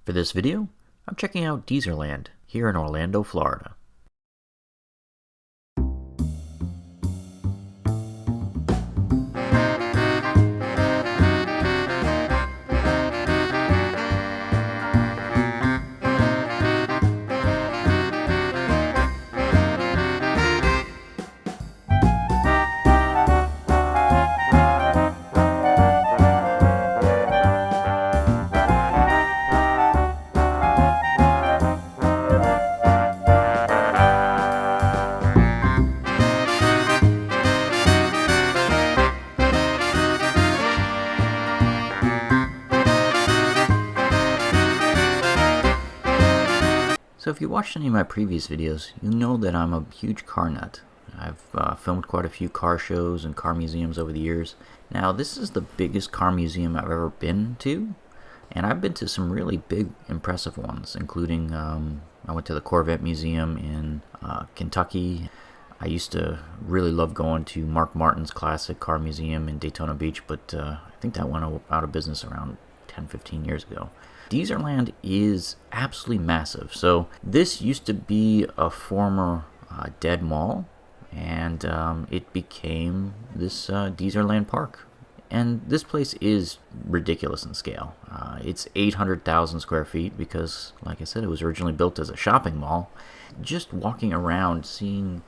For this video, I'm checking out Dezerland here in Orlando, Florida. So if you watched any of my previous videos, you know that I'm a huge car nut. I've filmed quite a few car shows and car museums over the years. Now this is the biggest car museum I've ever been to, and I've been to some really big, impressive ones, including I went to the Corvette Museum in Kentucky. I used to really love going to Mark Martin's classic car museum in Daytona Beach, but I think that went out of business around 10-15 years ago. Dezerland is absolutely massive. So this used to be a former dead mall, and it became this Dezerland Park. And this place is ridiculous in scale. It's 800,000 square feet because, like I said, it was originally built as a shopping mall. Just walking around, seeing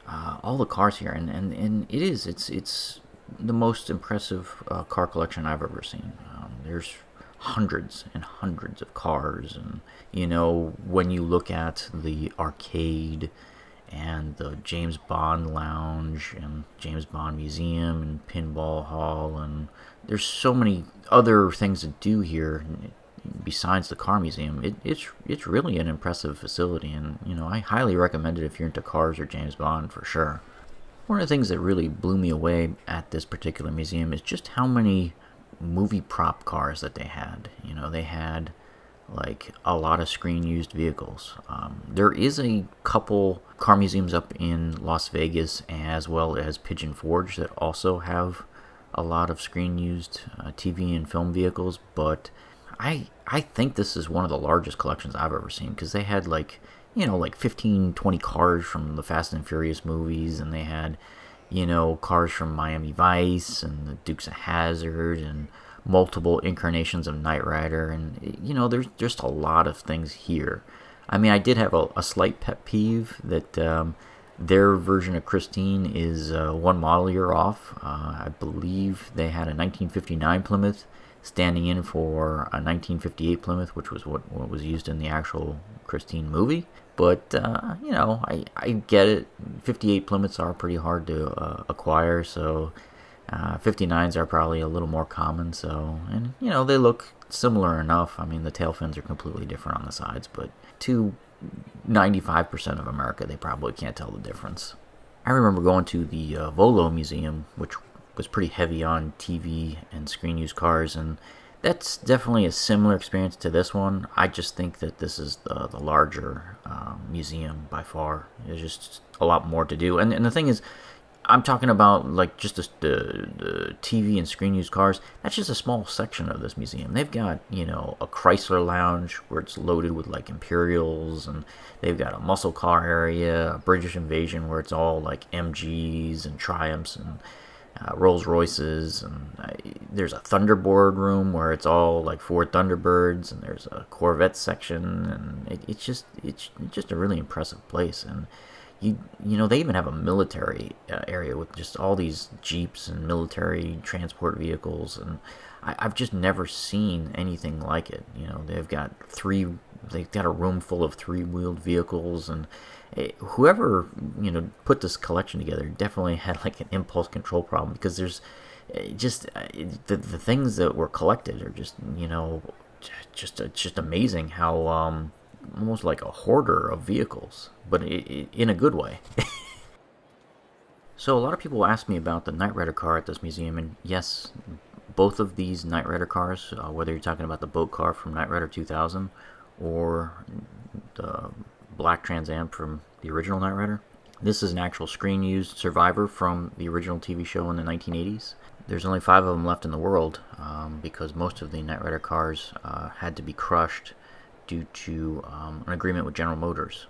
all the cars here, and it's the most impressive car collection I've ever seen. There's hundreds and hundreds of cars, and when you look at the arcade and the James Bond lounge and James Bond museum and pinball hall, and there's so many other things to do here besides the car museum. It's really an impressive facility, and I highly recommend it if you're into cars or James Bond for sure. One of the things that really blew me away at this particular museum is just how many movie prop cars that they had. They had like a lot of screen used vehicles. There is a couple car museums up in Las Vegas as well as Pigeon Forge that also have a lot of screen used TV and film vehicles, but I think this is one of the largest collections I've ever seen, because they had like 15-20 cars from the Fast and Furious movies, and they had cars from Miami Vice and the Dukes of Hazzard and multiple incarnations of Knight Rider, and there's just a lot of things here. I mean, I did have a slight pet peeve that their version of Christine is one model year off. I believe they had a 1959 Plymouth standing in for a 1958 Plymouth, which was what was used in the actual Christine movie. But, I get it. 58 Plymouths are pretty hard to acquire, so 59s are probably a little more common. So, and, they look similar enough. I mean, the tail fins are completely different on the sides, but to 95% of America, they probably can't tell the difference. I remember going to the Volo Museum, which was pretty heavy on TV and screen-used cars, and that's definitely a similar experience to this one. I just think that this is the larger museum by far. There's just a lot more to do. And the thing is, I'm talking about like just the TV and screen used cars. That's just a small section of this museum. They've got, a Chrysler lounge where it's loaded with like Imperials, and they've got a muscle car area, a British Invasion where it's all like MGs and Triumphs and Rolls Royces, and there's a Thunderbird room where it's all like Ford Thunderbirds, and there's a Corvette section, and it's just a really impressive place. And they even have a military area with just all these Jeeps and military transport vehicles, and I've just never seen anything like it. They've got a room full of three-wheeled vehicles, and whoever put this collection together definitely had like an impulse control problem, because there's the things that were collected are just amazing. How almost like a hoarder of vehicles, but in a good way. So a lot of people ask me about the Knight Rider car at this museum, and yes, both of these Knight Rider cars, whether you're talking about the boat car from Knight Rider 2000 or the black Trans Am from the original Knight Rider, this is an actual screen-used Survivor from the original TV show in the 1980s. There's only 5 of them left in the world because most of the Knight Rider cars had to be crushed due to an agreement with General Motors.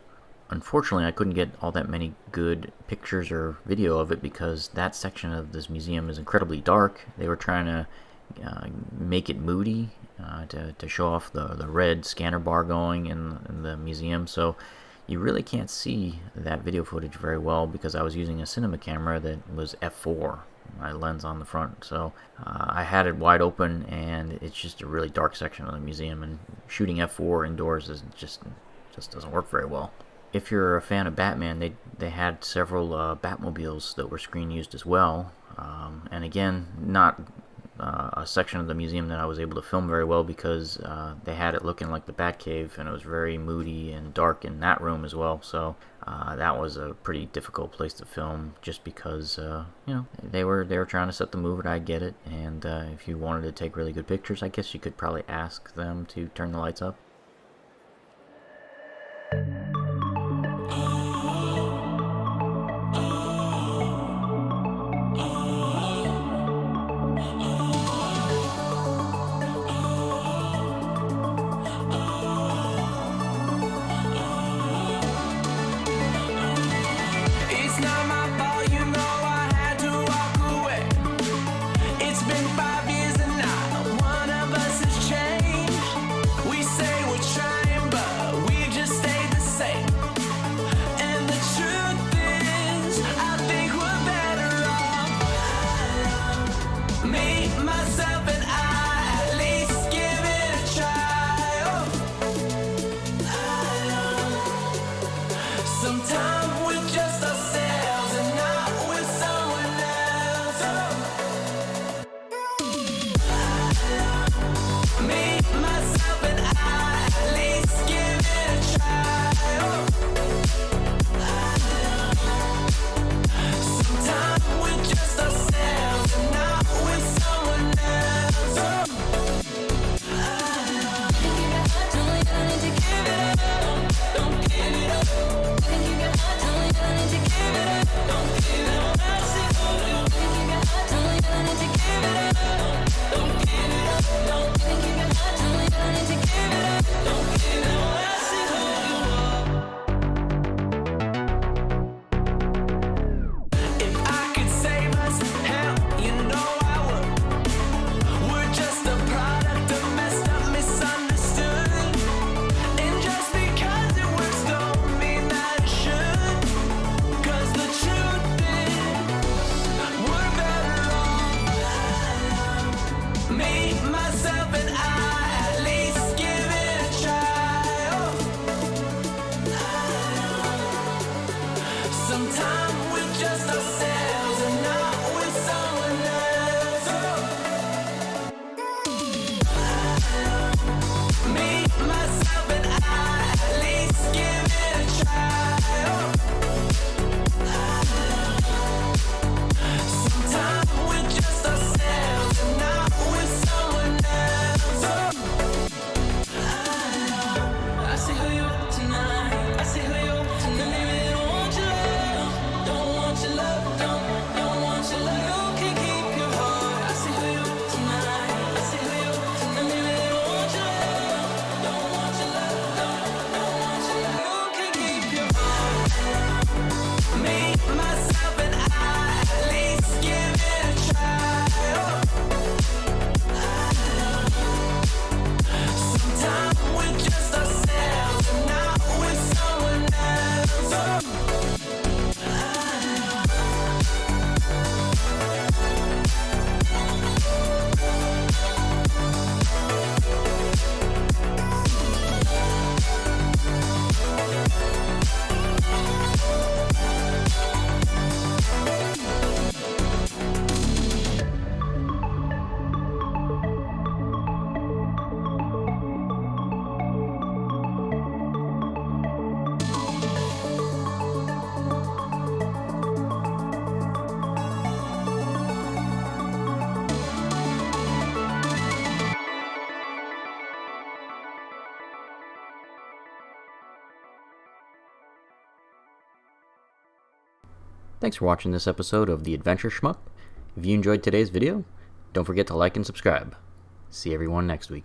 Unfortunately, I couldn't get all that many good pictures or video of it because that section of this museum is incredibly dark. They were trying to make it moody to show off the red scanner bar going in the museum, so you really can't see that video footage very well because I was using a cinema camera that was f4, my lens on the front, so I had it wide open, and it's just a really dark section of the museum, and shooting f4 indoors is just doesn't work very well. If you're a fan of Batman, they had several Batmobiles that were screen used as well, and again, not a section of the museum that I was able to film very well because they had it looking like the Batcave, and it was very moody and dark in that room as well, so that was a pretty difficult place to film just because you know, they were trying to set the mood. I get it, and if you wanted to take really good pictures, I guess you could probably ask them to turn the lights up. Thanks for watching this episode of The Adventure Schmuck. If you enjoyed today's video, don't forget to like and subscribe. See everyone next week.